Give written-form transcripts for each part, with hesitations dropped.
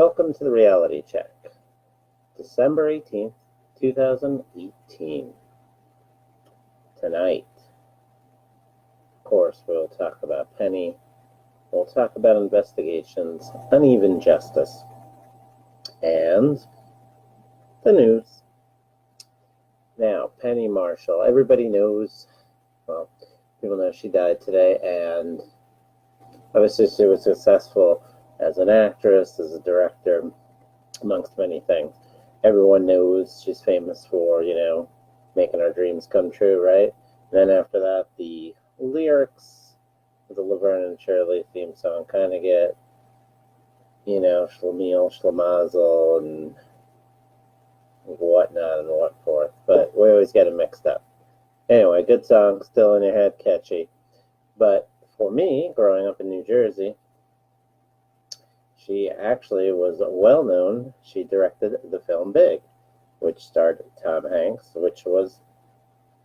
Welcome to the Reality Check, December 18th, 2018. Tonight, of course, we'll talk about Penny. We'll talk about investigations, uneven justice, and the news. Now, Penny Marshall, everybody knows, well, people know she died today, and obviously she was successful as an actress, as a director, amongst many things. Everyone knows she's famous for, making our dreams come true, right? And then after that, the lyrics of the Laverne and Shirley theme song kind of get, schlemiel, schlemazel, and whatnot and what forth. But we always get it mixed up. Anyway, good song, still in your head, catchy. But for me, growing up in New Jersey, she actually was well known. She directed the film Big, which starred Tom Hanks, which was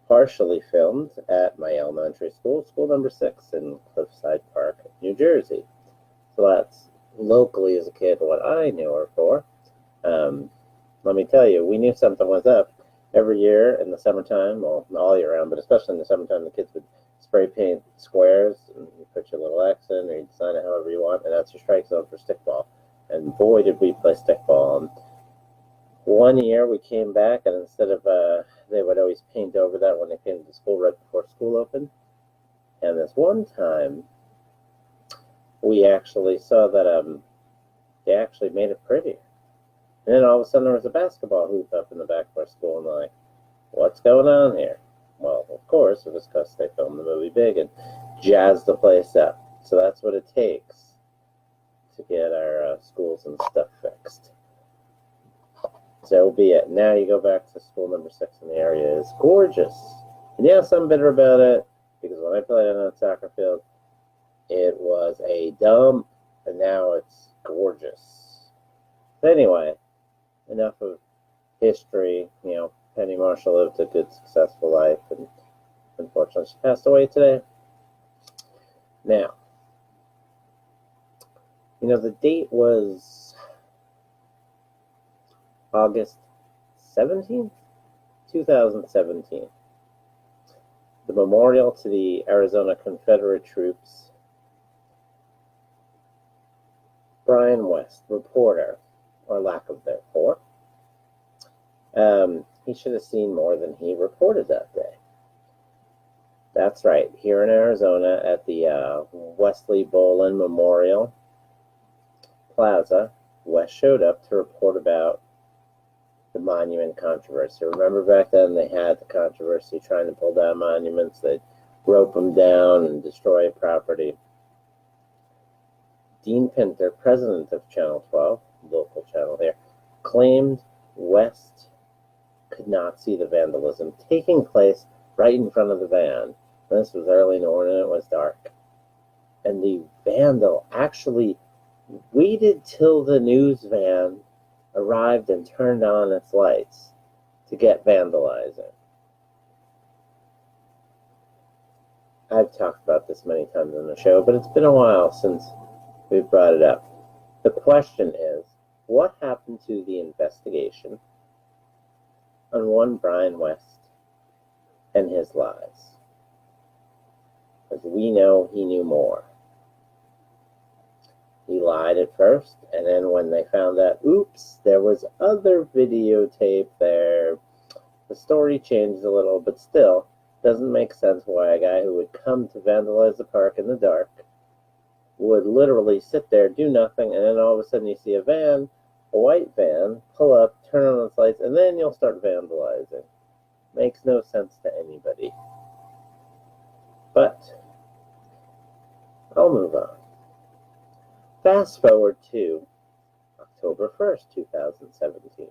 partially filmed at my elementary school, school number 6 in Cliffside Park, New Jersey. So that's locally as a kid what I knew her for. Let me tell you, we knew something was up. Every year in the summertime, well, all year round, but especially in the summertime, the kids would spray paint squares, and you put your little X in, or you design it however you want, and that's your strike zone for stickball. And boy, did we play stickball. One year we came back, and instead of, they would always paint over that when they came to school right before school opened. And this one time, we actually saw that they actually made it prettier. And then all of a sudden there was a basketball hoop up in the back of our school, and they're like, what's going on here? Well, of course, it was because they filmed the movie Big and jazzed the place up. So that's what it takes to get our schools and stuff fixed. So be it. Now you go back to school number 6 in the area. It's gorgeous. And yes, I'm bitter about it, because when I played on that soccer field, it was a dump, and now it's gorgeous. But anyway, enough of history. Penny Marshall lived a good, successful life, and unfortunately she passed away today. Now, the date was August 17th, 2017. The memorial to the Arizona Confederate troops. Brian West, reporter, or lack of therefore, he should have seen more than he reported that day. That's right. Here in Arizona at the Wesley Bolin Memorial Plaza, West showed up to report about the monument controversy. Remember back then they had the controversy trying to pull down monuments. They'd rope them down and destroy property. Dean Pinter, president of Channel 12, local channel here, claimed West could not see the vandalism taking place right in front of the van. This was early in the morning, it was dark. And the vandal actually waited till the news van arrived and turned on its lights to get vandalizing. I've talked about this many times on the show, but it's been a while since we've brought it up. The question is, what happened to the investigation on one Brian West and his lies? Because we know he knew more. He lied at first, and then when they found out, oops, there was other videotape there, the story changed a little, but still, doesn't make sense why a guy who would come to vandalize the park in the dark would literally sit there, do nothing, and then all of a sudden you see a van, a white van, pull up, turn on its lights, and then you'll start vandalizing. Makes no sense to anybody. But I'll move on. Fast forward to October 1st, 2017,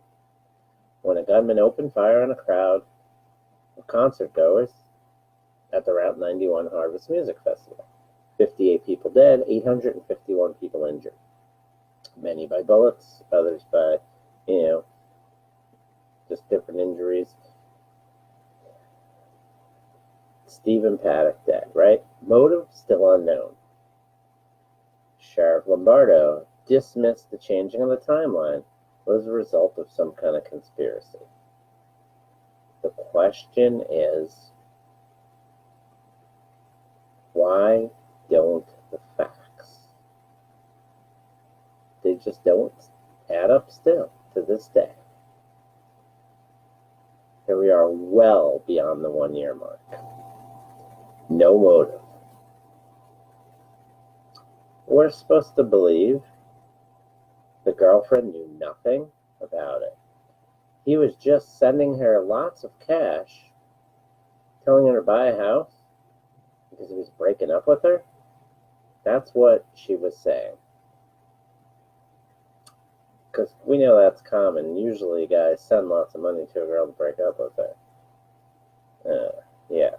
when a gunman opened fire on a crowd of concert-goers at the Route 91 Harvest Music Festival. 58 people dead, 851 people injured. Many by bullets, others by, just different injuries. Stephen Paddock dead, right? Motive still unknown. Sheriff Lombardo dismissed the changing of the timeline was a result of some kind of conspiracy. The question is, why don't the facts? They just don't add up still to this day. Here we are well beyond the 1 year mark. No motive. We're supposed to believe the girlfriend knew nothing about it. He was just sending her lots of cash, telling her to buy a house because he was breaking up with her. That's what she was saying. Because we know that's common. Usually guys send lots of money to a girl to break up with her. Yeah.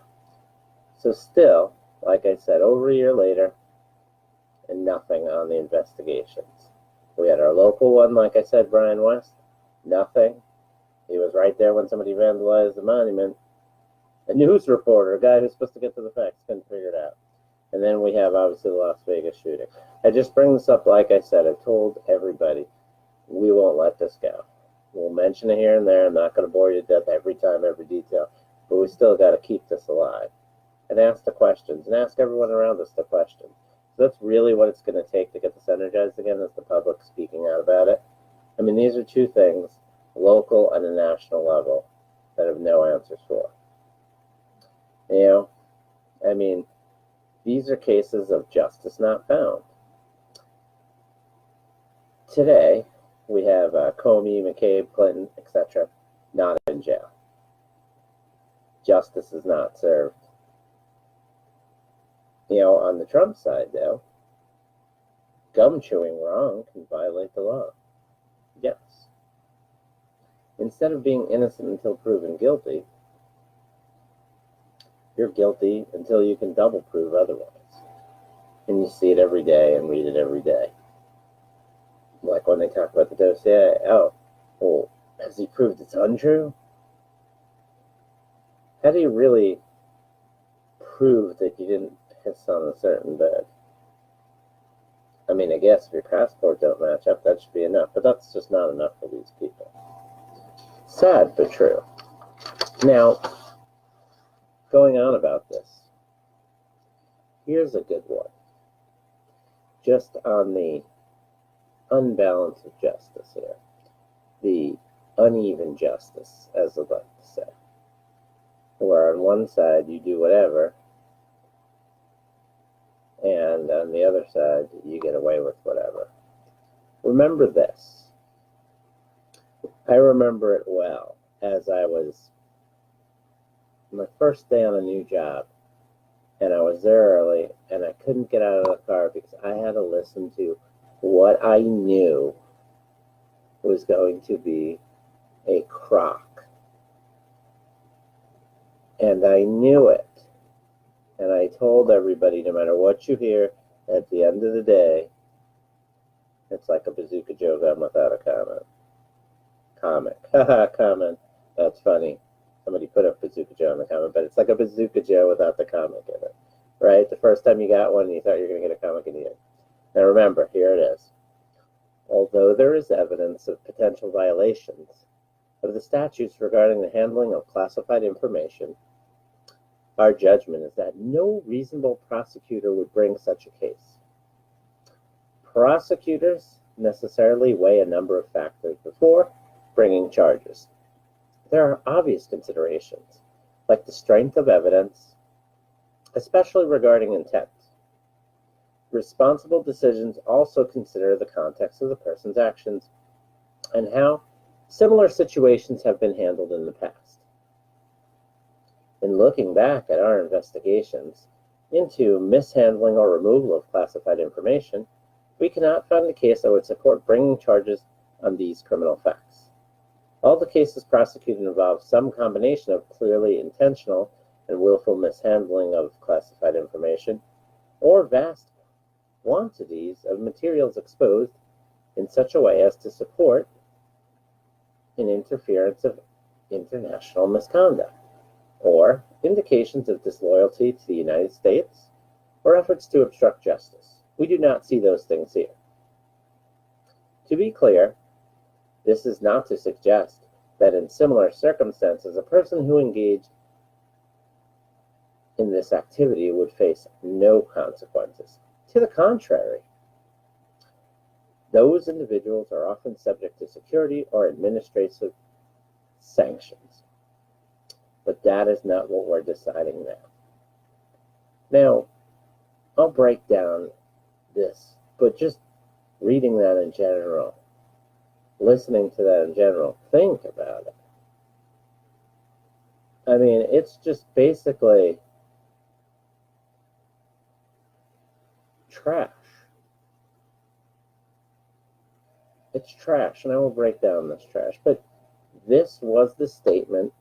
So still, like I said, over a year later, and nothing on the investigations. We had our local one, like I said, Brian West. Nothing. He was right there when somebody vandalized the monument. A news reporter, a guy who's supposed to get to the facts, couldn't figure it out. And then we have, obviously, the Las Vegas shooting. I just bring this up, like I said, I've told everybody, we won't let this go. We'll mention it here and there. I'm not going to bore you to death every time, every detail. But we still got to keep this alive. And ask the questions, and ask everyone around us the questions. So that's really what it's going to take to get this energized again, is the public speaking out about it. I mean, these are two things, local and a national level, that have no answers for. You know, I mean, these are cases of justice not found. Today, we have Comey, McCabe, Clinton, etc., not in jail. Justice is not served. You know, on the Trump side, though, gum chewing wrong can violate the law. Yes. Instead of being innocent until proven guilty, you're guilty until you can double prove otherwise. And you see it every day and read it every day. Like when they talk about the dossier, oh, well, has he proved it's untrue? How do you really prove that you didn't piss on a certain bed? I mean, I guess if your passport don't match up, that should be enough, but that's just not enough for these people. Sad, but true. Now, going on about this, here's a good one. Just on the unbalance of justice here, the uneven justice, as I'd like to say, where on one side you do whatever, and on the other side you get away with whatever. Remember this. I remember it well, as I was my first day on a new job, and I was there early, and I couldn't get out of the car because I had to listen to what I knew was going to be a crock. And I knew it. And I told everybody, no matter what you hear, at the end of the day, it's like a Bazooka Joe gun without a comment. Comic. Haha, comment. That's funny. Somebody put up Bazooka Joe in the comment, but it's like a Bazooka Joe without the comic in it. Right? The first time you got one, you thought you were going to get a comic in the end. Now remember, here it is. Although there is evidence of potential violations of the statutes regarding the handling of classified information, our judgment is that no reasonable prosecutor would bring such a case. Prosecutors necessarily weigh a number of factors before bringing charges. There are obvious considerations, like the strength of evidence, especially regarding intent. Responsible decisions also consider the context of the person's actions and how similar situations have been handled in the past. In looking back at our investigations into mishandling or removal of classified information, we cannot find a case that would support bringing charges on these criminal facts. All the cases prosecuted involve some combination of clearly intentional and willful mishandling of classified information, or vast quantities of materials exposed in such a way as to support an interference of international misconduct, or indications of disloyalty to the United States, or efforts to obstruct justice. We do not see those things here. To be clear, this is not to suggest that in similar circumstances, a person who engaged in this activity would face no consequences. To the contrary, those individuals are often subject to security or administrative sanctions. But that is not what we're deciding now. Now, I'll break down this, but just reading that in general, listening to that in general, think about it. I mean, it's just basically trash. It's trash, and I will break down this trash. But this was the statement,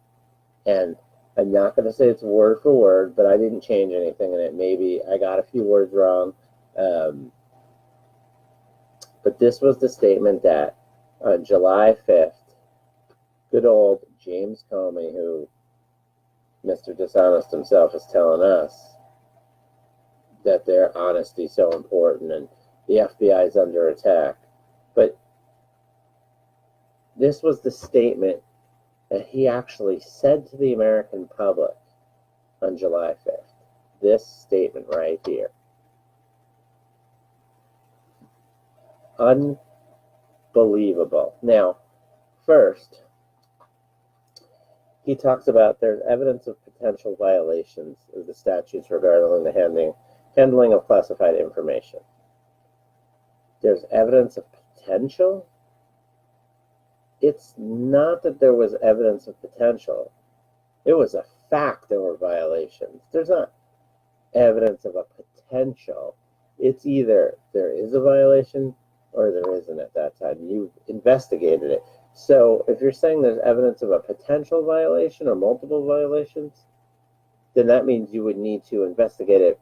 and I'm not going to say it's word for word, but I didn't change anything in it. Maybe I got a few words wrong. But this was the statement that on July 5th, good old James Comey, who Mr. Dishonest himself is telling us that their honesty is so important and the FBI is under attack. But this was the statement that he actually said to the American public on July 5th. This statement right here. Unbelievable. Now, first, he talks about there's evidence of potential violations of the statutes regarding the handling of classified information. There's evidence of potential? It's not that there was evidence of potential. It was a fact there were violations. There's not evidence of a potential. It's either there is a violation or there isn't at that time. You've investigated it. So if you're saying there's evidence of a potential violation or multiple violations, then that means you would need to investigate it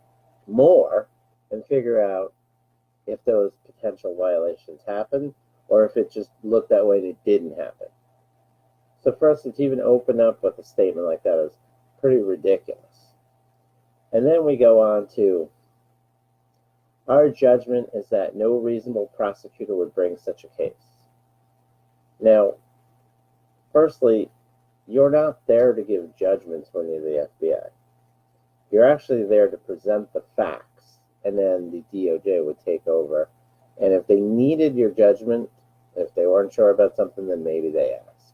more and figure out if those potential violations happened or if it just looked that way and it didn't happen. So for us to even open up with a statement like that is pretty ridiculous. And then we go on to, our judgment is that no reasonable prosecutor would bring such a case. Now, firstly, you're not there to give judgments when you're the FBI. You're actually there to present the facts, and then the DOJ would take over. And if they needed your judgment, if they weren't sure about something, then maybe they asked.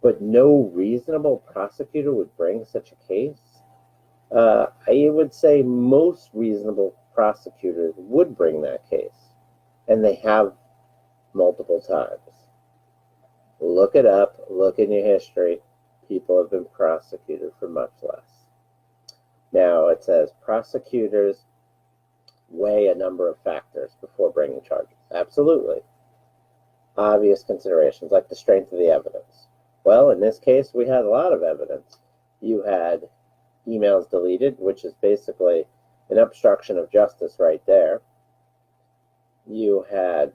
But no reasonable prosecutor would bring such a case. I would say most reasonable prosecutors would bring that case, and they have multiple times. Look it up, look in your history. People have been prosecuted for much less. Now, it says prosecutors weigh a number of factors before bringing charges. Absolutely. Obvious considerations like the strength of the evidence. Well, in this case, we had a lot of evidence. You had emails deleted, which is basically an obstruction of justice right there. You had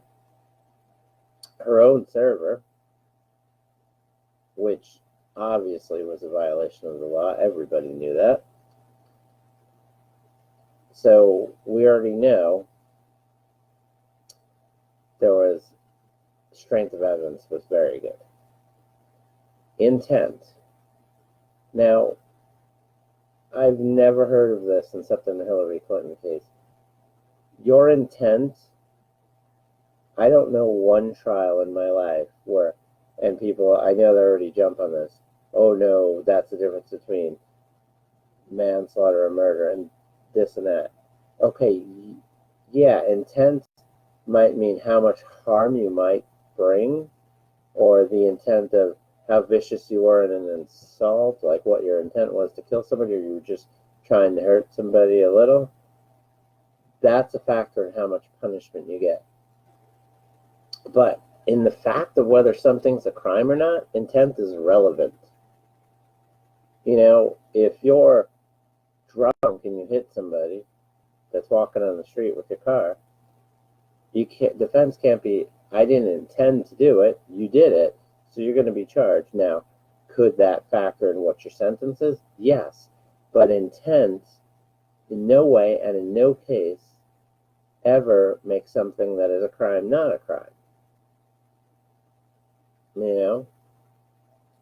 her own server, which obviously was a violation of the law. Everybody knew that. So we already know there was strength of evidence was very good. Intent. Now, I've never heard of this except in the Hillary Clinton case. Your intent, I don't know one trial in my life where, and people, I know they already jump on this, oh no, that's the difference between manslaughter and murder and this and that. Okay, yeah, intent might mean how much harm you might bring, or the intent of how vicious you were in an assault, like what your intent was to kill somebody, or you were just trying to hurt somebody a little. That's a factor in how much punishment you get. But in the fact of whether something's a crime or not, intent is relevant. You know, if you're drunk and you hit somebody that's walking on the street with your car, defense can't be, I didn't intend to do it, you did it, so you're going to be charged. Now, could that factor in what your sentence is? Yes. But intent, in no way and in no case, ever make something that is a crime not a crime. You know,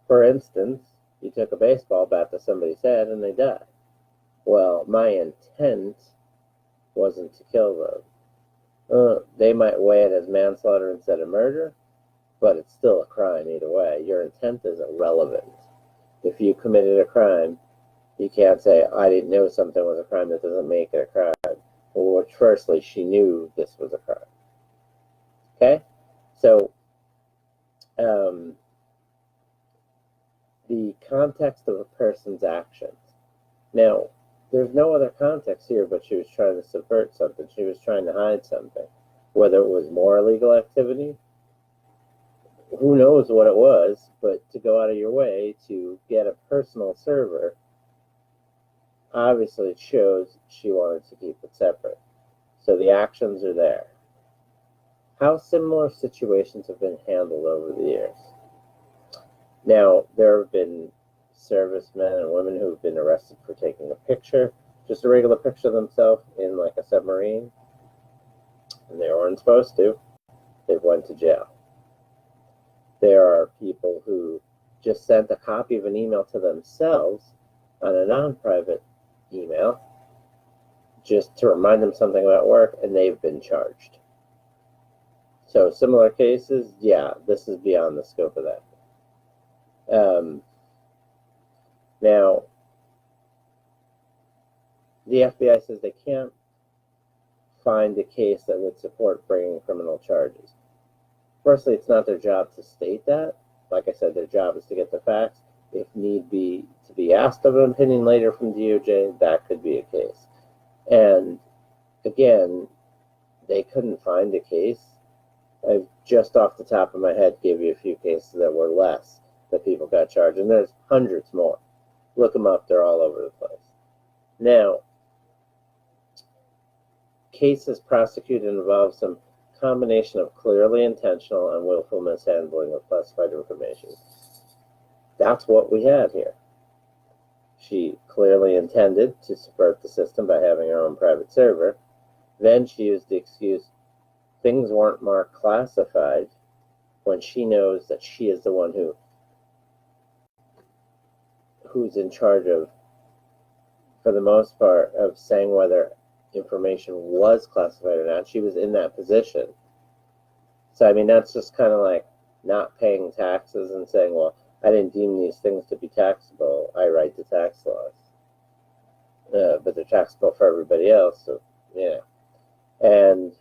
for instance, you took a baseball bat to somebody's head and they died. Well, my intent wasn't to kill them. They might weigh it as manslaughter instead of murder, but it's still a crime either way. Your intent is irrelevant. If you committed a crime, you can't say, I didn't know something was a crime. That doesn't make it a crime. Well, firstly, she knew this was a crime. Okay? So, the context of a person's actions. Now, there's no other context here, but she was trying to subvert something. She was trying to hide something. Whether it was more illegal activity, who knows what it was, but to go out of your way to get a personal server, obviously it shows she wanted to keep it separate. So the actions are there. How similar situations have been handled over the years? Now, there have been servicemen and women who have been arrested for taking a picture, just a regular picture of themselves in like a submarine, and they weren't supposed to. They went to jail. There are people who just sent a copy of an email to themselves on a non-private email just to remind them something about work, and they've been charged. So similar cases, yeah, this is beyond the scope of that. Now, the FBI says they can't find a case that would support bringing criminal charges. Firstly, it's not their job to state that. Like I said, their job is to get the facts. If need be to be asked of an opinion later from DOJ, that could be a case. And again, they couldn't find a case. I just off the top of my head gave you a few cases that were less that people got charged, and there's hundreds more. Look them up, they're all over the place. Now, cases prosecuted involve some combination of clearly intentional and willful mishandling of classified information. That's what we had here. She clearly intended to subvert the system by having her own private server. Then she used the excuse, things weren't marked classified, when she knows that she is the one who's in charge of, for the most part, of saying whether information was classified or not. She was in that position. So, I mean, that's just kind of like not paying taxes and saying, well, I didn't deem these things to be taxable. I write the tax laws. But they're taxable for everybody else, so, yeah. And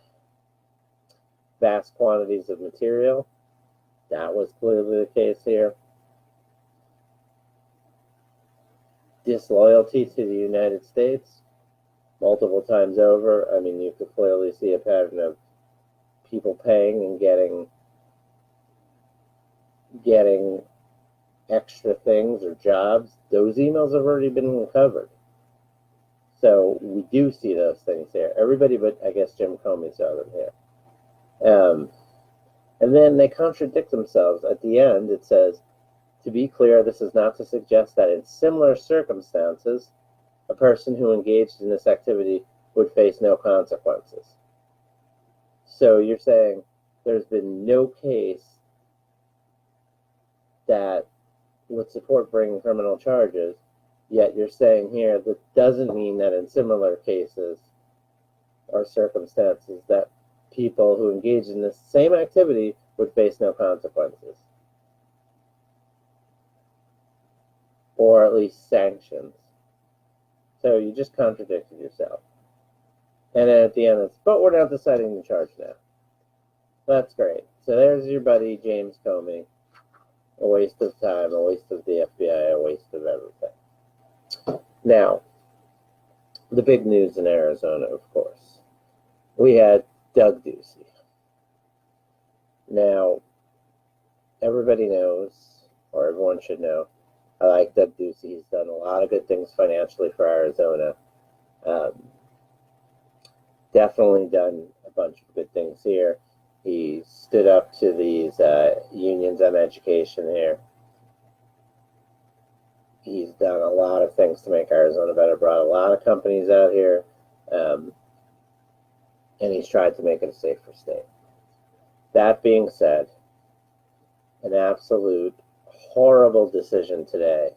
vast quantities of material, that was clearly the case here. Disloyalty to the United States, multiple times over. I mean, you could clearly see a pattern of people paying and getting extra things or jobs. Those emails have already been uncovered. So we do see those things here. Everybody but, I guess, Jim Comey saw them here. And then they contradict themselves. At the end, it says, to be clear, this is not to suggest that in similar circumstances, a person who engaged in this activity would face no consequences. So you're saying there's been no case that would support bringing criminal charges, yet you're saying here that doesn't mean that in similar cases or circumstances that people who engage in this same activity would face no consequences. Or at least sanctions. So you just contradicted yourself. And then at the end it's, but we're not deciding the charge now. That's great. So there's your buddy James Comey. A waste of time, a waste of the FBI, a waste of everything. Now, the big news in Arizona, of course. We had Doug Ducey. Now, everybody knows, or everyone should know, I like Doug Ducey. He's done a lot of good things financially for Arizona. Definitely done a bunch of good things here. He stood up to these unions on education here. He's done a lot of things to make Arizona better, brought a lot of companies out here. and he's tried to make it a safer state. That being said, an absolute horrible decision today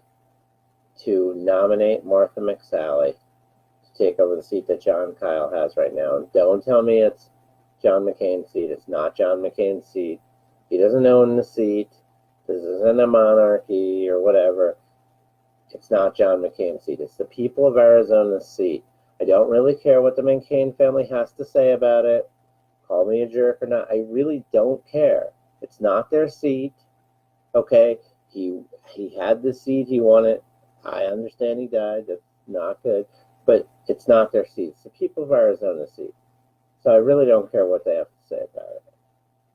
to nominate Martha McSally to take over the seat that Jon Kyl has right now. And don't tell me it's John McCain's seat. It's not John McCain's seat. He doesn't own the seat. This isn't a monarchy or whatever. It's not John McCain's seat. It's the people of Arizona's seat. I don't really care what the McCain family has to say about it. Call me a jerk or not. I really don't care. It's not their seat. Okay? He had the seat. He won it. I understand he died. That's not good. But it's not their seat. It's the people of Arizona's seat. So I really don't care what they have to say about it.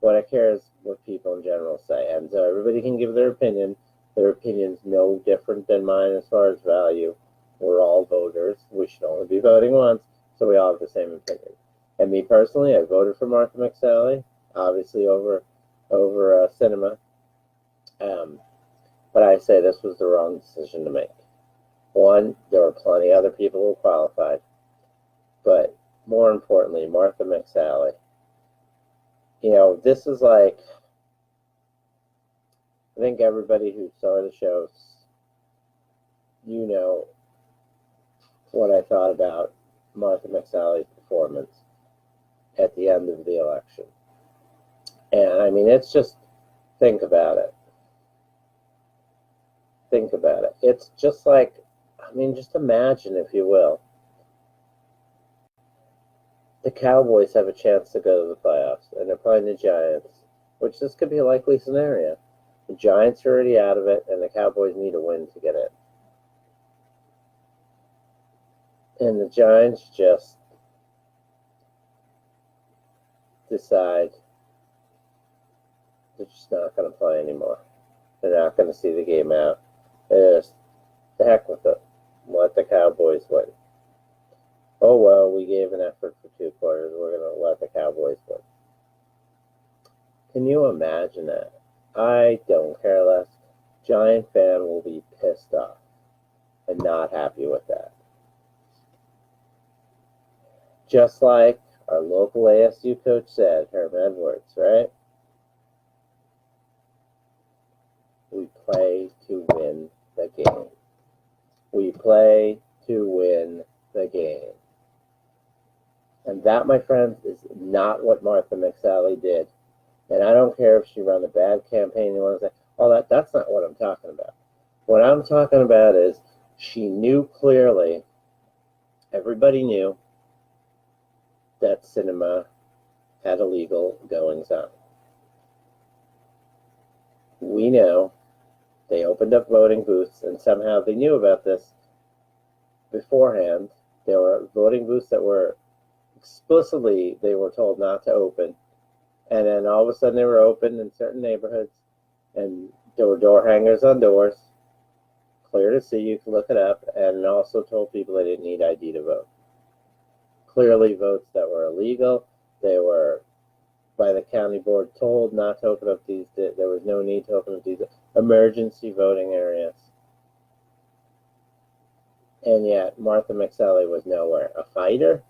What I care is what people in general say. And so everybody can give their opinion. Their opinion's no different than mine as far as value. We're all voters. We should only be voting once, so we all have the same opinion. And me personally, I voted for Martha McSally, obviously over Sinema. But I say this was the wrong decision to make. One, there were plenty of other people who qualified. But more importantly, Martha McSally. You know, this is like, I think everybody who saw the shows, you know what I thought about Martha McSally's performance at the end of the election. And I mean, it's just, think about it. Think about it. It's just like, I mean, just imagine, if you will, the Cowboys have a chance to go to the playoffs, and they're playing the Giants, which this could be a likely scenario. The Giants are already out of it, and the Cowboys need a win to get in. And the Giants just decide they're just not going to play anymore. They're not going to see the game out. Just, the heck with it. Let the Cowboys win. Oh, well, we gave an effort for 2 quarters. We're going to let the Cowboys win. Can you imagine that? I don't care less. Giant fan will be pissed off and not happy with that. Just like our local ASU coach said, Herm Edwards, right? We play to win the game. We play to win the game. And that, my friends, is not what Martha McSally did. And I don't care if she ran a bad campaign. You want to say, oh, that's not what I'm talking about. What I'm talking about is she knew clearly, everybody knew, that Sinema had illegal goings on. We know they opened up voting booths, and somehow they knew about this beforehand. There were voting booths that were explicitly, they were told not to open. And then all of a sudden they were open in certain neighborhoods, and there were door hangers on doors, clear to see, you can look it up, and also told people they didn't need ID to vote. Clearly votes that were illegal. They were, by the county board, told not to open up these, there was no need to open up these emergency voting areas. And yet, Martha McSally was nowhere. A fighter?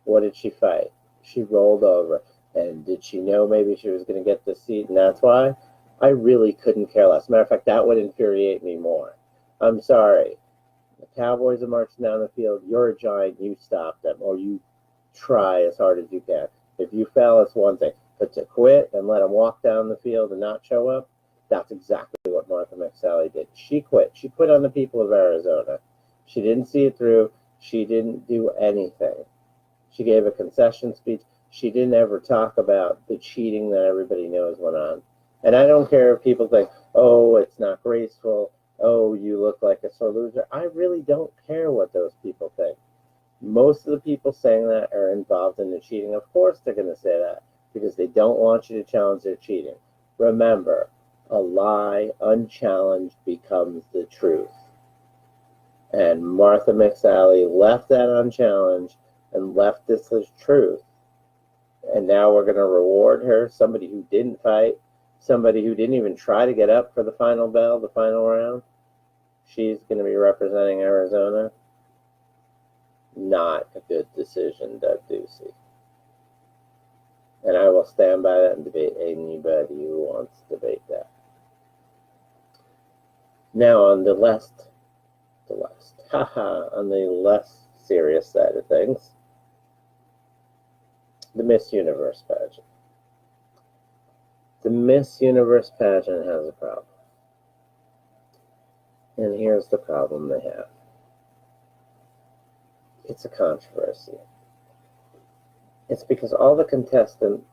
What did she fight? She rolled over. And did she know maybe she was going to get the seat? And that's why I really couldn't care less. Matter of fact, that would infuriate me more. I'm sorry. The Cowboys are marching down the field. You're a Giant. You stop them. Or you try as hard as you can. If you fail, it's one thing. But to quit and let them walk down the field and not show up, that's exactly what Martha McSally did. She quit. She quit on the people of Arizona. She didn't see it through. She didn't do anything. She gave a concession speech. She didn't ever talk about the cheating that everybody knows went on. And I don't care if people think, oh, it's not graceful. Oh, you look like a sore loser. I really don't care what those people think. Most of the people saying that are involved in the cheating. Of course they're going to say that because they don't want you to challenge their cheating. Remember, a lie unchallenged becomes the truth. And Martha McSally left that unchallenged and left this as truth. And now we're going to reward her, somebody who didn't fight, somebody who didn't even try to get up for the final bell, the final round. She's going to be representing Arizona. Not a good decision, Doug Ducey. And I will stand by that and debate anybody who wants to debate that. Now, on the less serious side of things, the Miss Universe pageant. The Miss Universe pageant has a problem. And here's the problem they have. It's a controversy. It's because all the contestants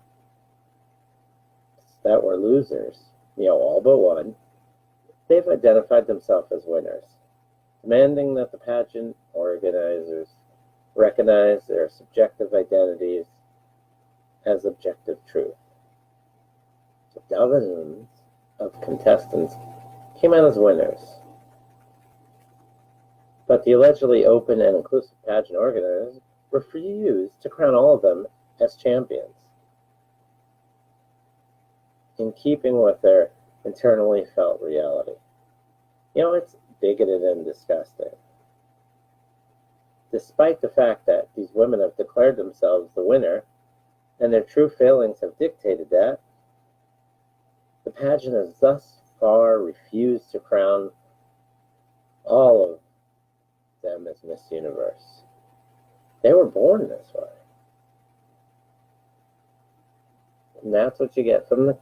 that were losers, all but one, they've identified themselves as winners, demanding that the pageant organizers recognize their subjective identities as objective truth. So dozens of contestants came out as winners, but the allegedly open and inclusive pageant organizers refused to crown all of them as champions, in keeping with their internally felt reality. It's bigoted and disgusting. Despite the fact that these women have declared themselves the winner, and their true feelings have dictated that, the pageant has thus far refused to crown all of them as Miss Universe. They were born this way. And that's what you get from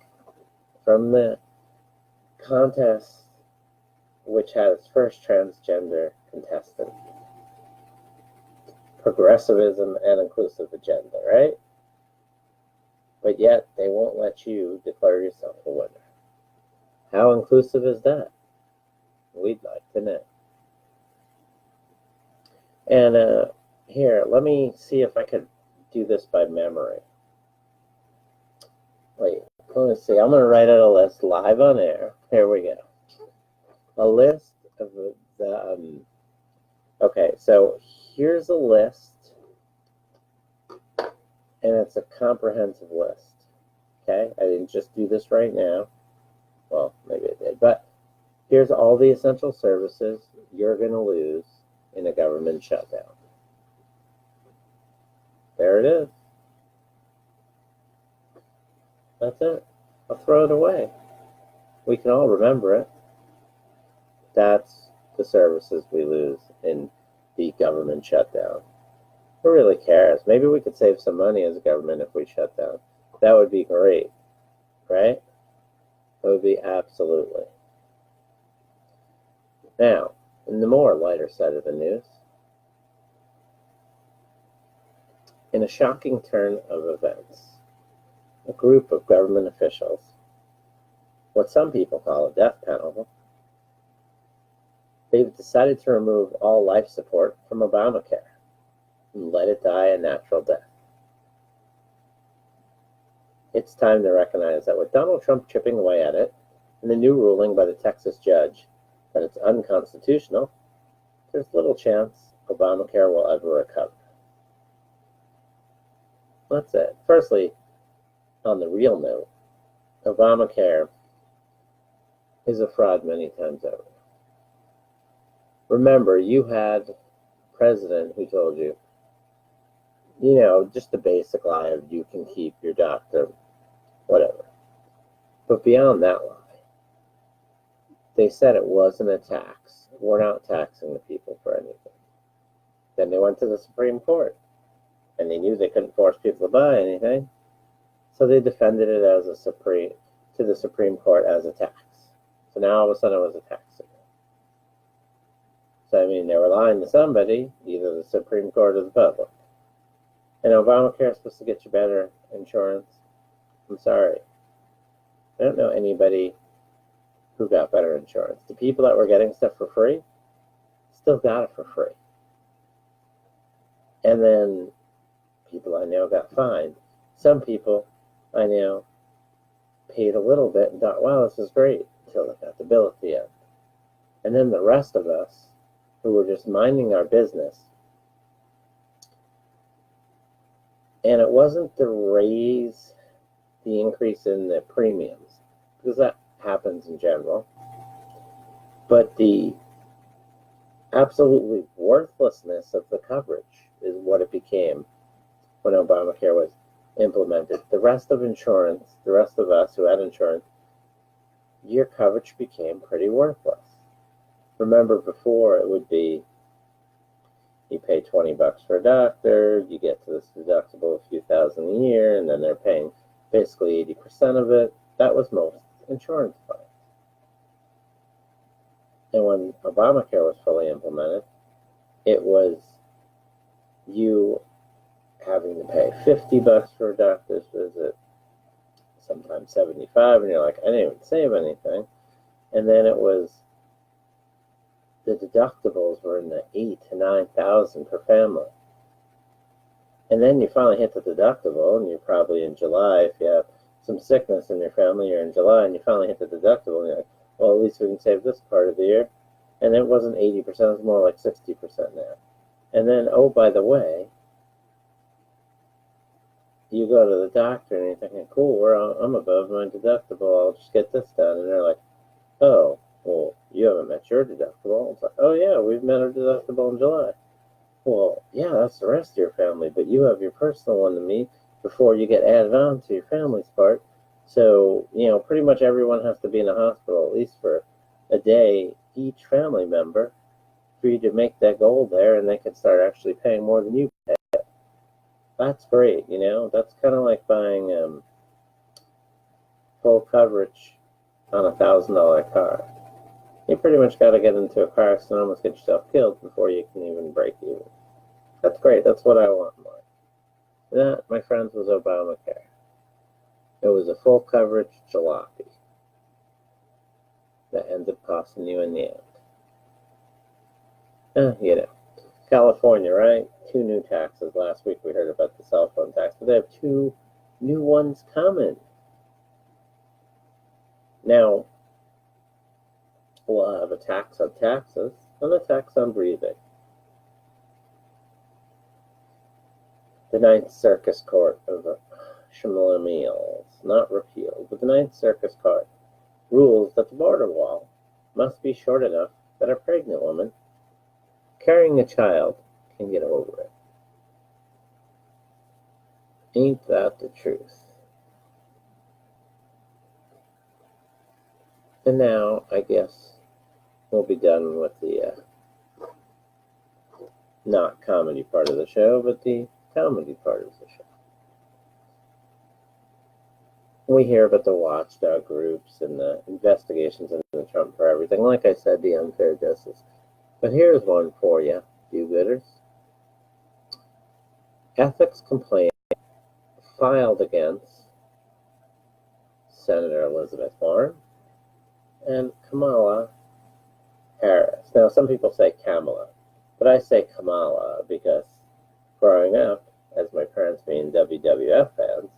the contest, which had its first transgender contestant. Progressivism and inclusive agenda, right? But yet, they won't let you declare yourself a winner. How inclusive is that? We'd like to know. And here, let me see if I could do this by memory. Wait, let me see. I'm going to write out a list live on air. Here we go. A list of okay, so here's a list, and it's a comprehensive list. Okay, I didn't just do this right now. Well, maybe I did, but here's all the essential services you're going to lose in a government shutdown. There it is. That's it. I'll throw it away. We can all remember it. That's the services we lose in the government shutdown. Who really cares? Maybe we could save some money as a government if we shut down. That would be great, right? That would be absolutely. Now, in the more lighter side of the news, in a shocking turn of events, a group of government officials, what some people call a death penalty, they've decided to remove all life support from Obamacare and let it die a natural death. It's time to recognize that with Donald Trump chipping away at it, and the new ruling by the Texas judge that it's unconstitutional, there's little chance Obamacare will ever recover. That's it. Firstly, on the real note, Obamacare is a fraud many times over. Remember, you had a president who told you, just the basic lie of you can keep your doctor, whatever. But beyond that lie, they said it wasn't a tax. We're not taxing the people for anything. Then they went to the Supreme Court, and they knew they couldn't force people to buy anything, so they defended it as to the Supreme Court as a tax. So now all of a sudden it was a tax again. So they were lying to somebody, either the Supreme Court or the public. And Obamacare is supposed to get you better insurance. I'm sorry. I don't know anybody who got better insurance. The people that were getting stuff for free still got it for free. And then people I know got fined. Some people I know paid a little bit and thought, wow, this is great, until they got the bill at the end. And then the rest of us who were just minding our business, and it wasn't to raise the increase in the premiums, because that happens in general, but the absolutely worthlessness of the coverage is what it became when Obamacare was implemented, the rest of insurance, the rest of us who had insurance, your coverage became pretty worthless. Remember, before it would be you pay $20 for a doctor, you get to this deductible a few thousand a year, and then they're paying basically 80% of it. That was most insurance plans. And when Obamacare was fully implemented, it was you having to pay $50 for a doctor's visit, sometimes 75, and you're like, I didn't even save anything. And then it was the deductibles were in the 8,000 to 9,000 per family. And then you finally hit the deductible, and you're probably in July. If you have some sickness in your family, you're in July, and you finally hit the deductible, and you're like, well, at least we can save this part of the year. And it wasn't 80%, it was more like 60% now. And then, oh, by the way, you go to the doctor, and you're thinking, cool, I'm above my deductible, I'll just get this done. And they're like, oh, well, you haven't met your deductible. It's like, oh, yeah, we've met our deductible in July. Well, yeah, that's the rest of your family, but you have your personal one to meet before you get added on to your family's part. So, pretty much everyone has to be in a hospital, at least for a day, each family member, for you to make that goal there, and they can start actually paying more than you pay. That's great, That's kind of like buying full coverage on a $1,000 car. You pretty much got to get into a car accident and almost get yourself killed before you can even break even. That's great. That's what I want in life. That, my friends, was Obamacare. It was a full coverage jalopy that ended up costing you in the end. California, right? 2 new taxes. Last week we heard about the cell phone tax, but they have 2 new ones coming. Now, we'll have a tax on taxes and a tax on breathing. The Ninth Circus Court of Shamilamiels, not repealed, but the Ninth Circus Court rules that the border wall must be short enough that a pregnant woman carrying a child can get over it. Ain't that the truth? And now, I guess, we'll be done with the not comedy part of the show, but the comedy part of the show. We hear about the watchdog groups and the investigations into Trump for everything. Like I said, the unfair justice. But here's one for you, do-gooders. Ethics complaint filed against Senator Elizabeth Warren and Kamala Harris. Now, some people say Kamala, but I say Kamala because growing up, as my parents being WWF fans,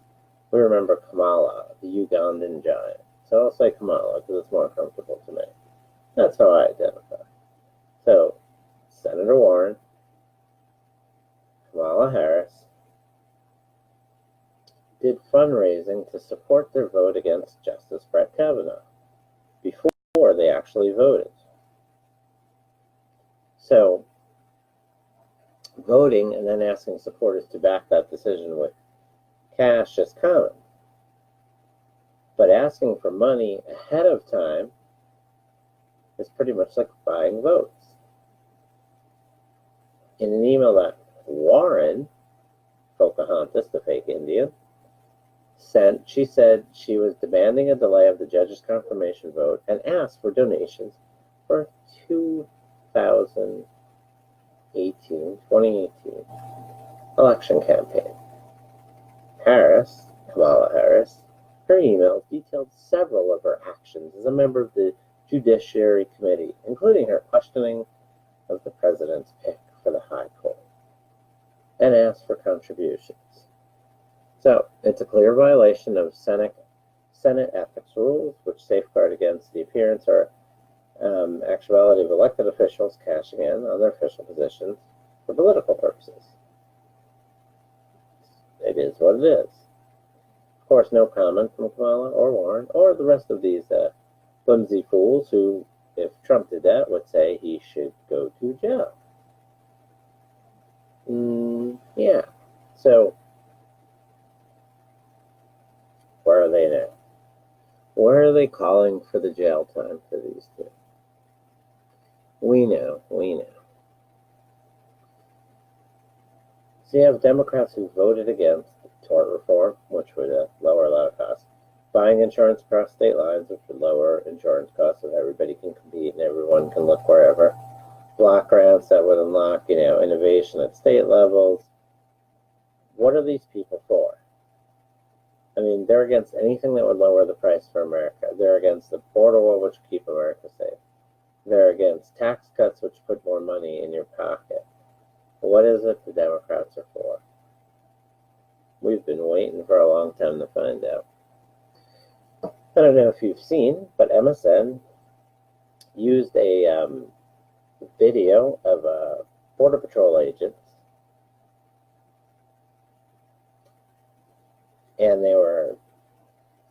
we remember Kamala, the Ugandan giant. So I'll say Kamala because it's more comfortable to me. That's how I identify. So, Senator Warren, Kamala Harris, did fundraising to support their vote against Justice Brett Kavanaugh before they actually voted. So, voting and then asking supporters to back that decision with cash is common. But asking for money ahead of time is pretty much like buying votes. In an email that Warren, Pocahontas, the fake Indian, sent, she said she was demanding a delay of the judge's confirmation vote and asked for donations for 2018 election campaign. Kamala Harris, her email detailed several of her actions as a member of the Judiciary Committee, including her questioning of the president's pick for the High Court, and asked for contributions. So, it's a clear violation of Senate ethics rules, which safeguard against the appearance or actuality of elected officials cashing in on their official positions for political purposes. It is what it is. Of course, no comment from Kamala or Warren or the rest of these flimsy fools who, if Trump did that, would say he should go to jail. Yeah. So, Where are they now? Where are they calling for the jail time for these two? We know. So you have Democrats who voted against tort reform, which would lower a lot of costs. Buying insurance across state lines, which would lower insurance costs so that everybody can compete and everyone can look wherever. Block grants that would unlock, innovation at state levels. What are these people for? I mean, they're against anything that would lower the price for America. They're against the border wall, which would keep America safe. They're against tax cuts, which put more money in your pocket. What is it the Democrats are for? We've been waiting for a long time to find out. I don't know if you've seen, but MSN used a video of Border Patrol agents, and they were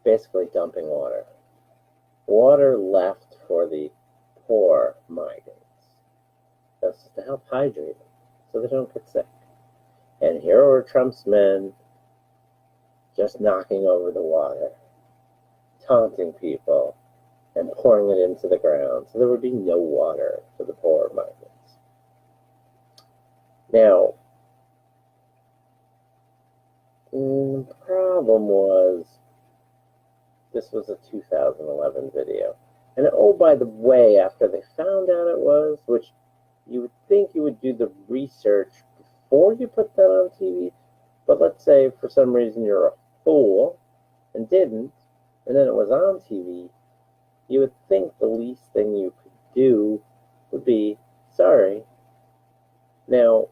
basically dumping water left for the poor migrants. That's to help hydrate them so they don't get sick. And here were Trump's men just knocking over the water, taunting people, and pouring it into the ground so there would be no water for the poor migrants. Now, the problem was this was a 2011 video. And oh, by the way, after they found out it was, which you would think you would do the research before you put that on TV, but let's say for some reason you're a fool and didn't, and then it was on TV, you would think the least thing you could do would be, sorry. Now,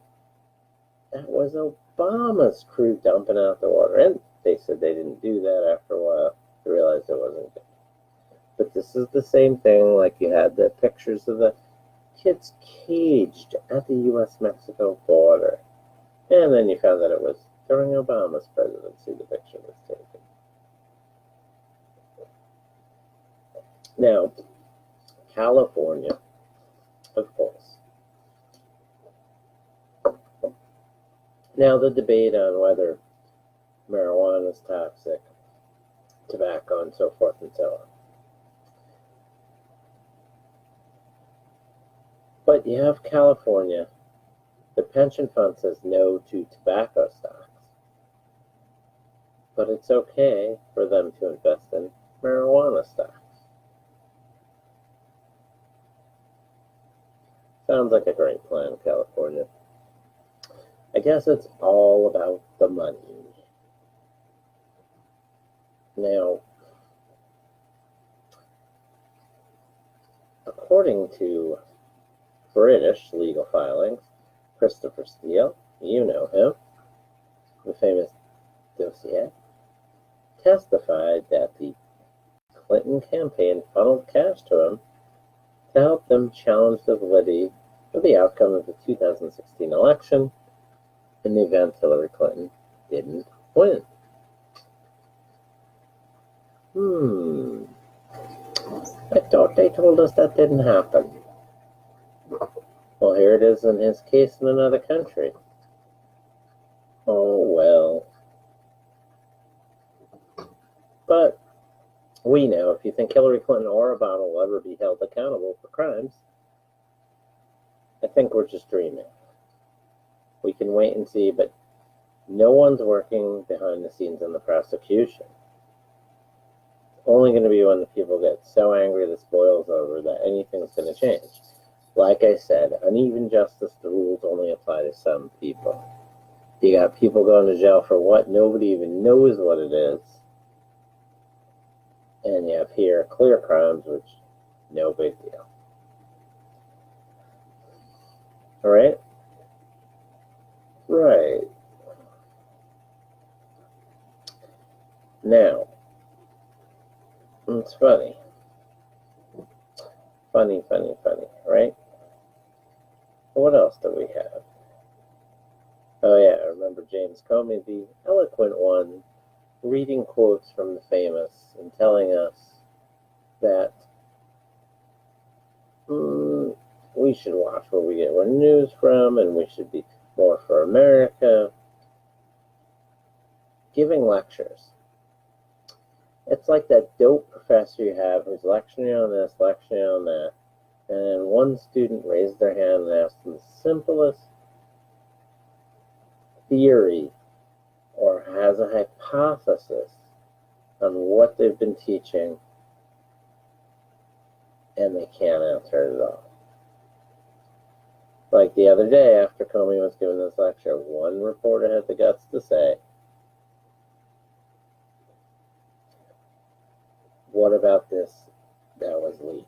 that was Obama's crew dumping out the water, and they said they didn't do that after a while. They realized it wasn't good. But this is the same thing, like you had the pictures of the kids caged at the U.S.-Mexico border. And then you found that it was during Obama's presidency the picture was taken. Now, California, of course. Now, the debate on whether marijuana is toxic, tobacco, and so forth and so on. But you have California, the pension fund says no to tobacco stocks. But it's okay for them to invest in marijuana stocks. Sounds like a great plan, California. I guess it's all about the money. Now, according to British legal filings, Christopher Steele, you know him, the famous dossier, testified that the Clinton campaign funneled cash to him to help them challenge the validity of the outcome of the 2016 election in the event Hillary Clinton didn't win. I thought they told us that didn't happen. Well, here it is in his case in another country. Oh, well. But we know if you think Hillary Clinton or Obama will ever be held accountable for crimes, I think we're just dreaming. We can wait and see, but no one's working behind the scenes in the prosecution. It's only going to be when the people get so angry this boils over that anything's going to change. Like I said, uneven justice, the rules only apply to some people. You got people going to jail for what nobody even knows what it is. And you have here clear crimes, which no big deal. All right? Right. Now, it's funny. Funny, right? What else do we have? Oh yeah, I remember James Comey, the eloquent one, reading quotes from the famous and telling us that we should watch where we get our news from and we should be more for America. Giving lectures. It's like that dope professor you have who's lecturing on this, lecturing on that, and then one student raised their hand and asked them the simplest theory or has a hypothesis on what they've been teaching, and they can't answer it at all. Like the other day, after Comey was giving this lecture, one reporter had the guts to say, what about this that was leaked?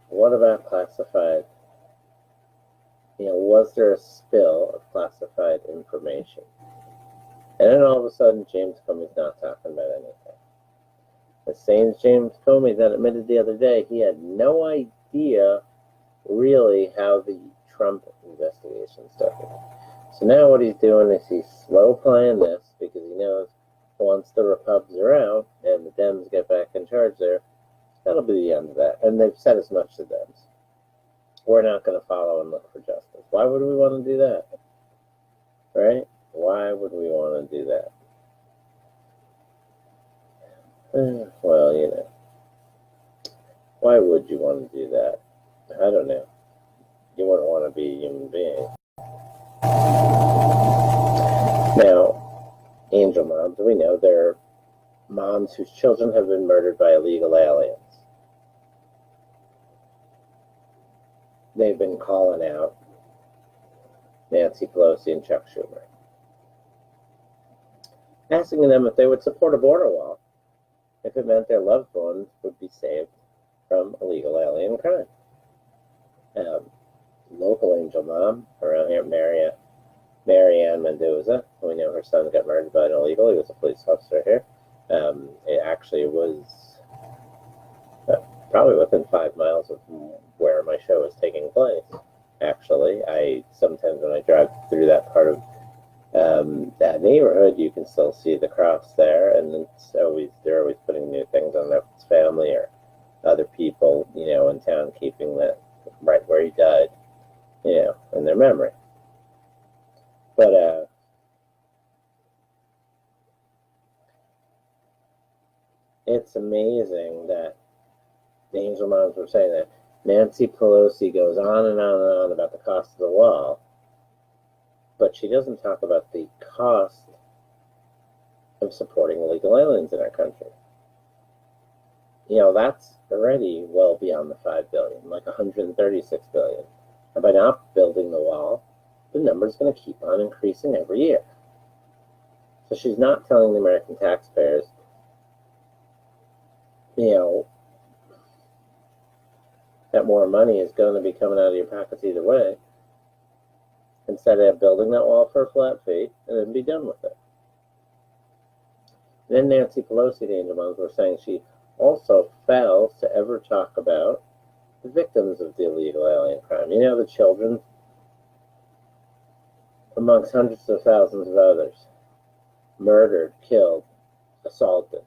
What about classified? Was there a spill of classified information? And then all of a sudden, James Comey's not talking about anything. The same James Comey that admitted the other day he had no idea really how the Trump investigation started. So now what he's doing is he's slow playing this because he knows once the Repubs are out and the Dems get back in charge there, that'll be the end of that. And they've said as much to Dems. We're not going to follow and look for justice. Why would we want to do that? Right? Why would we want to do that? Well, why would you want to do that? I don't know. You wouldn't want to be a human being. Now, angel moms, we know they're moms whose children have been murdered by illegal aliens. They've been calling out Nancy Pelosi and Chuck Schumer, asking them if they would support a border wall if it meant their loved ones would be saved from illegal alien crime. Local angel mom around here, Marianne Mendoza. We know her son got murdered by an illegal. He was a police officer here. It actually was probably within 5 miles of where my show is taking place. Actually, sometimes when I drive through that part of that neighborhood, you can still see the cross there, and they're always putting new things on their family or other people, in town, keeping that right where he died, in their memory. But it's amazing that the angel moms were saying that Nancy Pelosi goes on and on and on about the cost of the wall, but she doesn't talk about the cost of supporting illegal aliens in our country. That's already well beyond the $5 billion, like $136 billion. And by not building the wall, the number's going to keep on increasing every year. So she's not telling the American taxpayers, that more money is going to be coming out of your pockets either way, instead of building that wall for a flat fee and then be done with it. Then Nancy Pelosi, the angel moms, were saying she also fails to ever talk about the victims of the illegal alien crime. The children, amongst hundreds of thousands of others, murdered, killed, assaulted.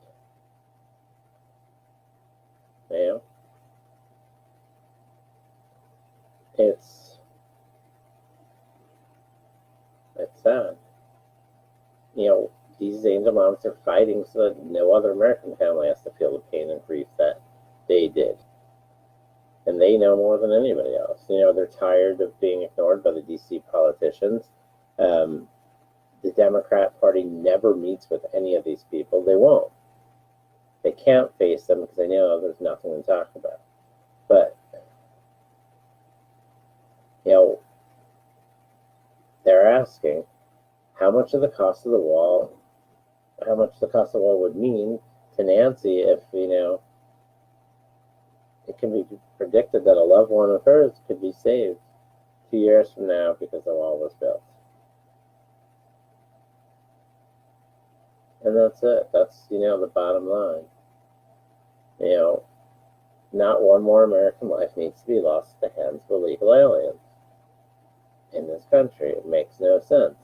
It's sad. These angel moms are fighting so that no other American family has to feel the pain and grief that they did. And they know more than anybody else. They're tired of being ignored by the DC politicians. The Democrat Party never meets with any of these people. They won't. They can't face them because they know there's nothing to talk about. But, they're asking how much the cost of the wall would mean to Nancy if, it can be predicted that a loved one of hers could be saved 2 years from now because the wall was built. And that's it. That's, the bottom line. Not one more American life needs to be lost at the hands of illegal aliens in this country. It makes no sense.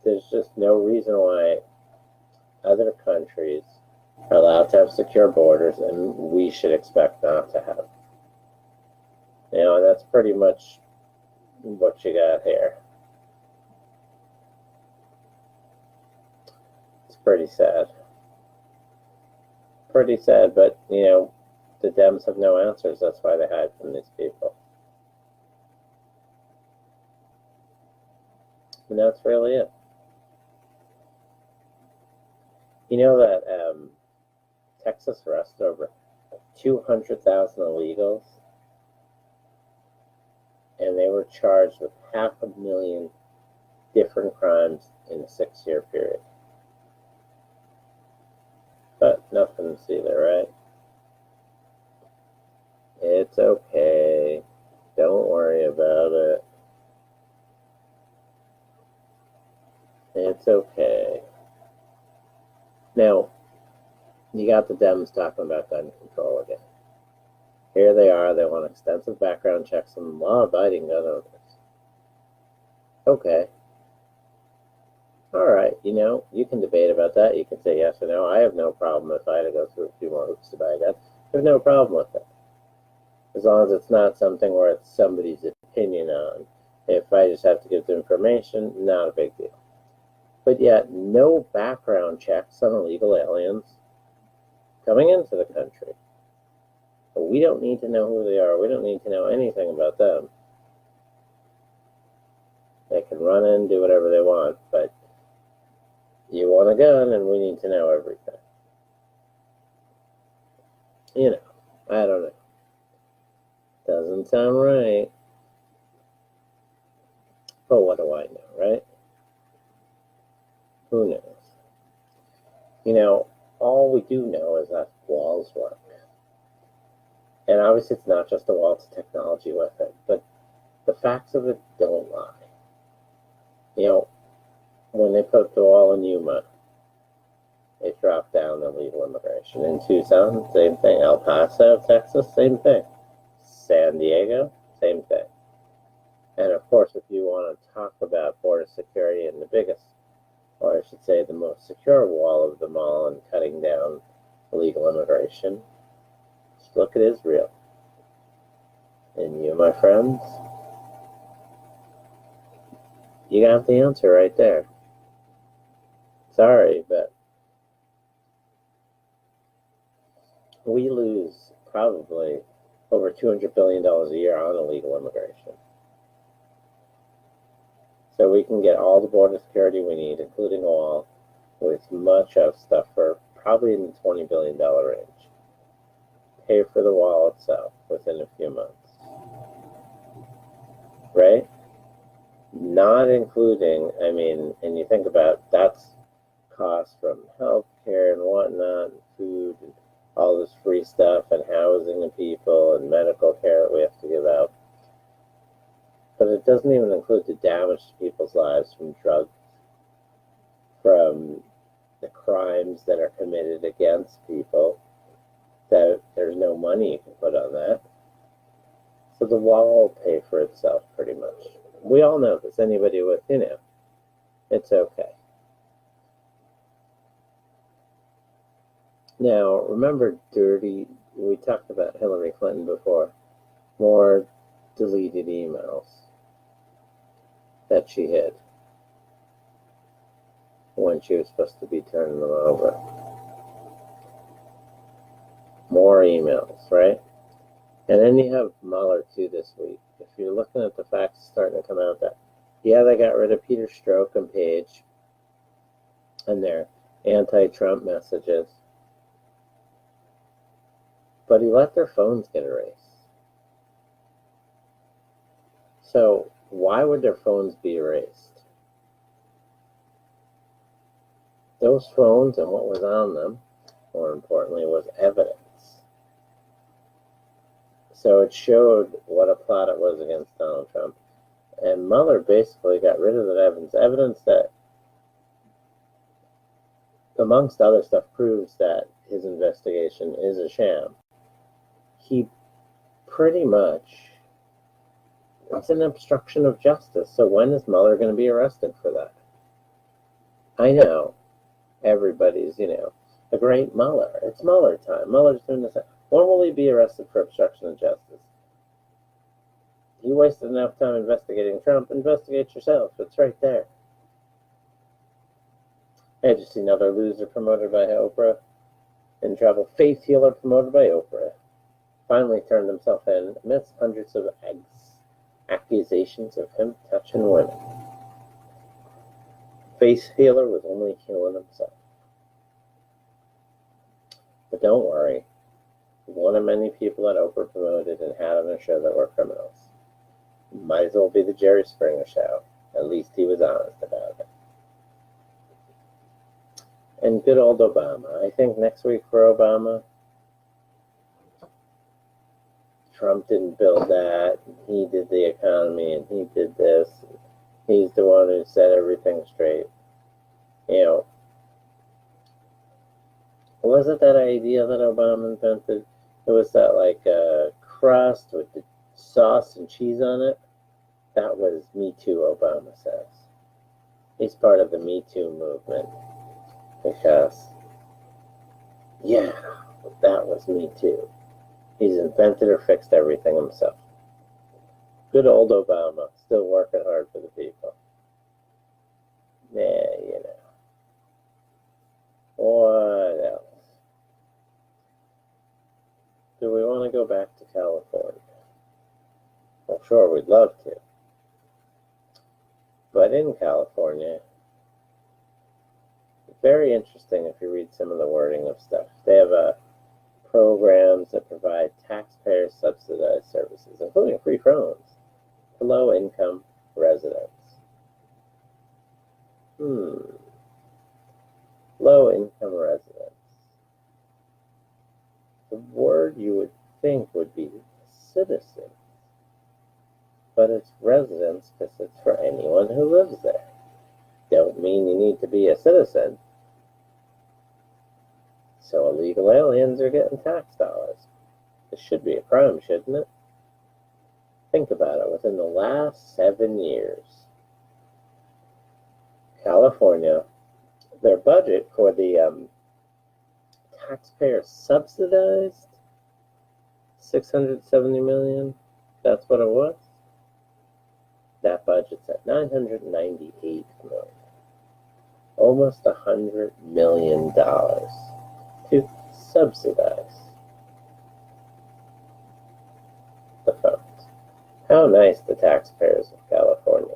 There's just no reason why other countries are allowed to have secure borders and we should expect not to have. And that's pretty much what you got here. It's pretty sad. Pretty sad, but, the Dems have no answers. That's why they hide from these people. And that's really it. You know that Texas arrested over 200,000 illegals, and they were charged with 500,000 different crimes in a 6-year period. But nothing to see there, right? It's okay. Don't worry about it. It's okay. Now, you got the Dems talking about gun control again. Here they are. They want extensive background checks on law-abiding gun owners. Okay. All right. You can debate about that. You can say yes or no. I have no problem if I had to go through a few more hoops to buy a gun. I have no problem with it. As long as it's not something where it's somebody's opinion on. If I just have to give the information, not a big deal. But yet, no background checks on illegal aliens coming into the country. But we don't need to know who they are. We don't need to know anything about them. They can run in, do whatever they want, but you want a gun and we need to know everything. I don't know. Doesn't sound right. But what do I know, right? Who knows? All we do know is that walls work. And obviously it's not just a wall, it's technology with it. But the facts of it don't lie. When they put the wall in Yuma, it dropped down illegal immigration. In Tucson, same thing. El Paso, Texas, same thing. San Diego, same thing. And of course, if you want to talk about border security and the biggest, or I should say the most secure wall of them all and cutting down illegal immigration, just look at Israel. And you, my friends, you got the answer right there. Sorry, but we lose probably over $200 billion a year on illegal immigration. So we can get all the border security we need, including a wall, with much of stuff for probably in the $20 billion range. Pay for the wall itself within a few months. Right? Not including, and you think about that's costs from healthcare and whatnot, and food, and all this free stuff, and housing and people, and medical care that we have to give out. But it doesn't even include the damage to people's lives from drugs, from the crimes that are committed against people, that there's no money you can put on that. So the wall will pay for itself pretty much. We all know this. Anybody with, it's okay. Now, remember we talked about Hillary Clinton before, more deleted emails that she hid when she was supposed to be turning them over. More emails, right? And then you have Mueller too this week. If you're looking at the facts starting to come out that, yeah, they got rid of Peter Strzok and Page and their anti-Trump messages, but he let their phones get erased. So why would their phones be erased? Those phones and what was on them, more importantly, was evidence. So it showed what a plot it was against Donald Trump. And Mueller basically got rid of that evidence that, amongst other stuff, proves that his investigation is a sham. He pretty much, it's an obstruction of justice. So when is Mueller going to be arrested for that? I know everybody's, a great Mueller. It's Mueller time. Mueller's doing this. When will he be arrested for obstruction of justice? You wasted enough time investigating Trump. Investigate yourself. It's right there. Hey, did you see another loser promoted by Oprah? In trouble. Faith healer promoted by Oprah. Finally turned himself in amidst hundreds of accusations of him touching women. Faith healer was only healing himself. But don't worry. One of many people that Oprah promoted and had on her show that were criminals. Might as well be the Jerry Springer show. At least he was honest about it. And good old Obama. I think next week for Obama, Trump didn't build that. He did the economy and he did this. He's the one who set everything straight. You know, was it that idea that Obama invented? It was that like crust with the sauce and cheese on it. That was Me Too, Obama says. He's part of the Me Too movement. Because, yeah, that was Me Too. He's invented or fixed everything himself. Good old Obama, still working hard for the people. Yeah, you know. What else? Do we want to go back to California? Well, sure, we'd love to. But in California, very interesting if you read some of the wording of stuff. They have programs that provide taxpayer-subsidized services, including free phones, to low-income residents. Low-income residents. The word you would think would be citizens, but it's residents because it's for anyone who lives there. Don't mean you need to be a citizen. So illegal aliens are getting tax dollars. This should be a crime, shouldn't it? Think about it. Within the last 7 years, California, their budget for the taxpayer subsidized $670 million. That's what it was. That budget's at $998 million. Almost $100 million to subsidize the phones. How nice the taxpayers of California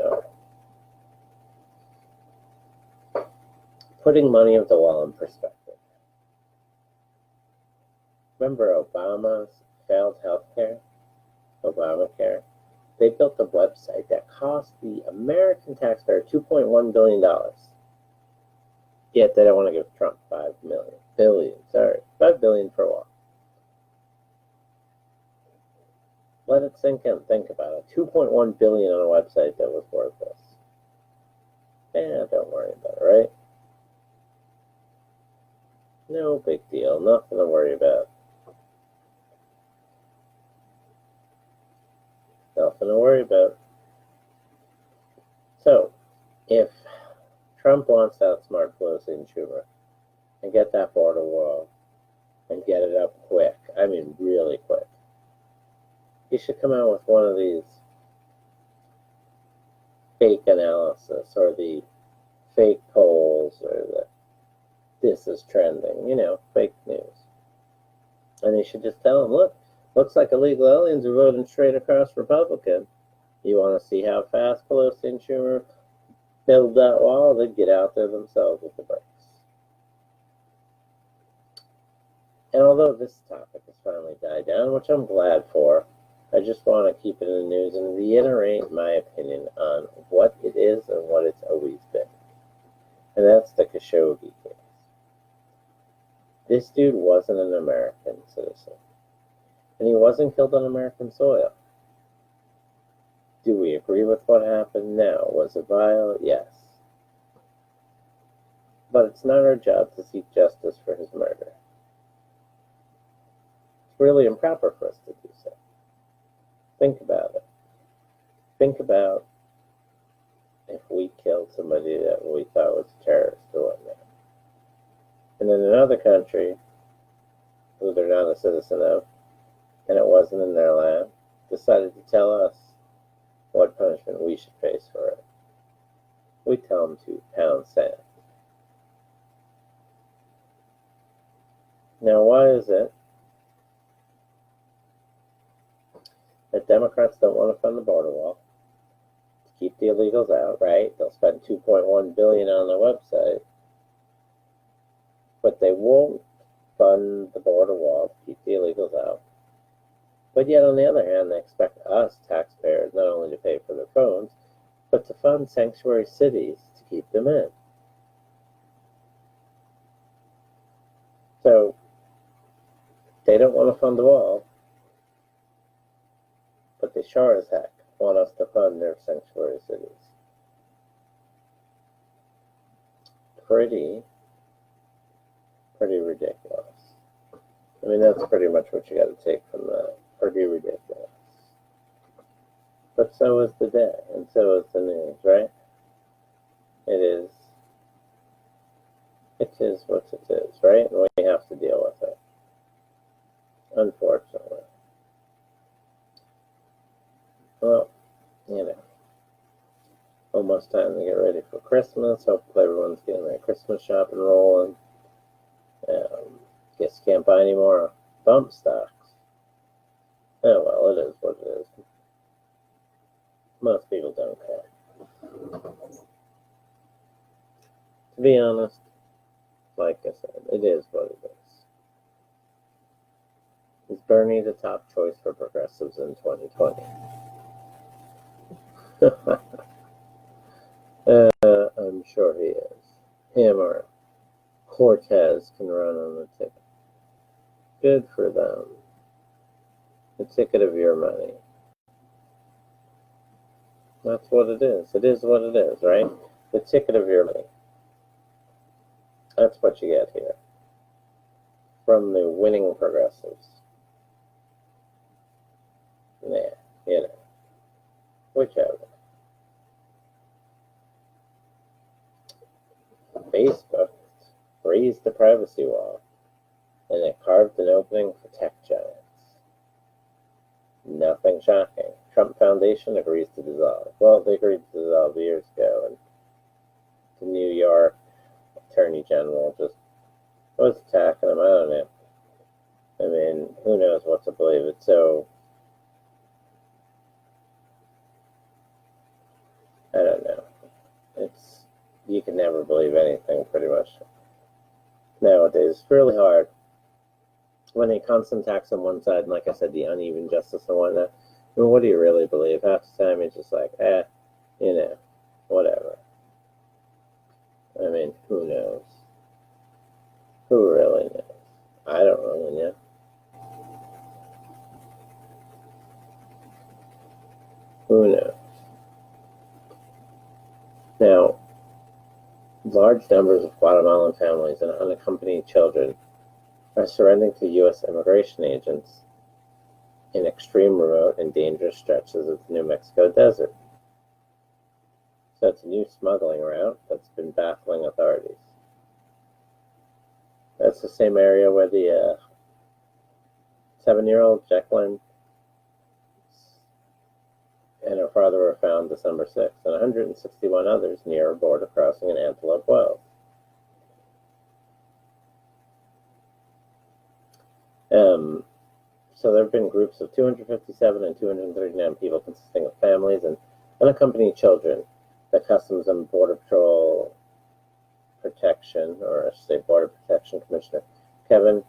are. Putting money of the wall in perspective. Remember Obama's failed healthcare? Obamacare? They built a website that cost the American taxpayer $2.1 billion. Yet they don't want to give Trump $5 billion for what? Let it sink in. Think about it. $2.1 billion on a website that was worthless. Don't worry about it, right? No big deal. Nothing to worry about. Nothing to worry about. So, if Trump wants to outsmart Pelosi and Schumer and get that border wall and get it up quick, I mean really quick, he should come out with one of these fake analysis or the fake polls or the this is trending, fake news. And he should just tell them, look, looks like illegal aliens are voting straight across Republican. You want to see how fast Pelosi and Schumer build that wall? They'd get out there themselves with the brakes. And although this topic has finally died down, which I'm glad for, I just want to keep it in the news and reiterate my opinion on what it is and what it's always been. And that's the Khashoggi case. This dude wasn't an American citizen. And he wasn't killed on American soil. Do we agree with what happened? No. Was it vile? Yes. But it's not our job to seek justice for his murder. It's really improper for us to do so. Think about it. Think about if we killed somebody that we thought was a terrorist or whatnot. And in another country, who they're not a citizen of, and it wasn't in their land, decided to tell us, what punishment we should face for it. We tell them to pound sand. Now, why is it that Democrats don't want to fund the border wall to keep the illegals out, right? They'll spend $2.1 billion on their website, but they won't fund the border wall to keep the illegals out. But yet, on the other hand, they expect us, taxpayers, not only to pay for their phones, but to fund sanctuary cities to keep them in. So, they don't want to fund the wall, but they sure as heck want us to fund their sanctuary cities. Pretty ridiculous. I mean, that's pretty much what you got to take from that. Pretty ridiculous. But so is the day, and so is the news, right? It is what it is, right? And we have to deal with it. Unfortunately. Well, almost time to get ready for Christmas. Hopefully everyone's getting their Christmas shopping rolling. Guess you can't buy any more bump stocks. Oh well, it is what it is. Most people don't care. To be honest, like I said, it is what it is. Is Bernie the top choice for progressives in 2020? I'm sure he is. Him or Cortez can run on the ticket. Good for them. The ticket of your money. That's what it is. It is what it is, right? The ticket of your money. That's what you get here. From the winning progressives. Yeah, whichever. Facebook raised the privacy wall, and it carved an opening for tech giants. Nothing shocking. Trump Foundation agrees to dissolve. Well, they agreed to dissolve years ago, and the New York Attorney General just was attacking them. I don't know. I mean, who knows what to believe. It's so, I don't know. You can never believe anything, pretty much. Nowadays, it's really hard. When a constant attacks on one side, and like I said, the uneven justice and whatnot, I mean, what do you really believe? Half the time, it's just like, whatever. I mean, who knows? Who really knows? I don't really know. Who knows? Now, large numbers of Guatemalan families and unaccompanied children are surrendering to U.S. immigration agents in extreme, remote, and dangerous stretches of the New Mexico desert. So it's a new smuggling route that's been baffling authorities. That's the same area where the 7-year-old Jacqueline and her father were found December 6th, and 161 others near a border crossing in Antelope Wells. So there have been groups of 257 and 239 people consisting of families and unaccompanied children that Customs and Border Patrol Protection, or I should say Border Protection Commissioner Kevin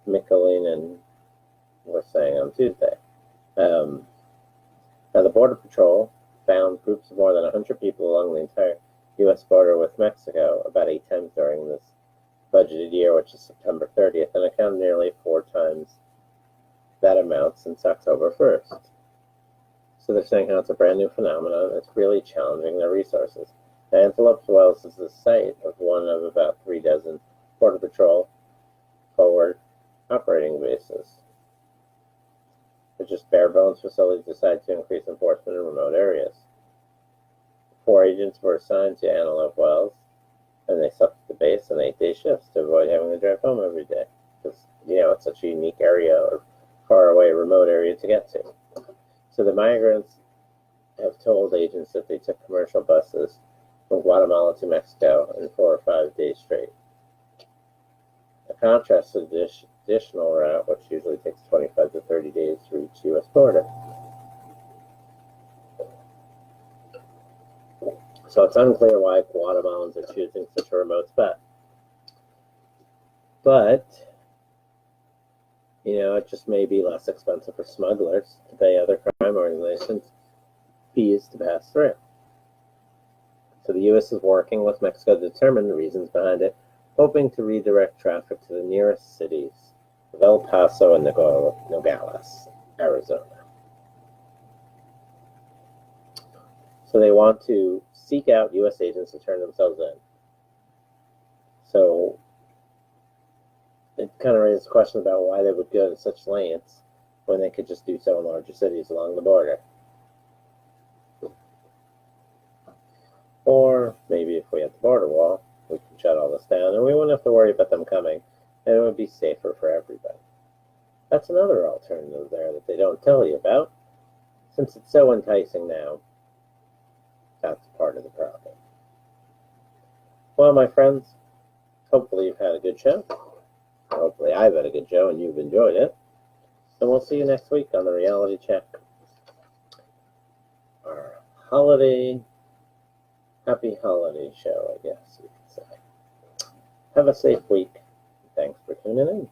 Michelinen was saying on Tuesday. Now, the Border Patrol found groups of more than 100 people along the entire U.S. border with Mexico about 8 times during this budgeted year, which is September 30th, and it counted nearly 4 times that amount since October 1st. So they're saying how it's a brand new phenomenon that's really challenging their resources. Now, Antelope Wells is the site of one of about 3 dozen Border Patrol forward operating bases. They're just bare-bones facilities decide to increase enforcement in remote areas. 4 agents were assigned to Antelope Wells, and they slept at the base on 8-day shifts to avoid having to drive home every day. Because, it's such a unique area or far away, remote area to get to. So the migrants have told agents that they took commercial buses from Guatemala to Mexico in 4 or 5 days straight. A contrast to the additional route, which usually takes 25 to 30 days to reach U.S. border. So it's unclear why Guatemalans are choosing such a remote spot. But, it just may be less expensive for smugglers to pay other crime organizations fees to pass through. So the U.S. is working with Mexico to determine the reasons behind it, hoping to redirect traffic to the nearest cities of El Paso and Nogales, Arizona. So they want to seek out U.S. agents to turn themselves in. So it kind of raises questions about why they would go to such lengths when they could just do so in larger cities along the border. Or maybe if we had the border wall, we could shut all this down and we wouldn't have to worry about them coming, and it would be safer for everybody. That's another alternative there that they don't tell you about. Since it's so enticing now, that's part of the problem. Well, my friends, hopefully you've had a good show. Hopefully I've had a good show and you've enjoyed it. And we'll see you next week on the Reality Check. Our happy holiday show, I guess you could say. Have a safe week. Thanks for tuning in.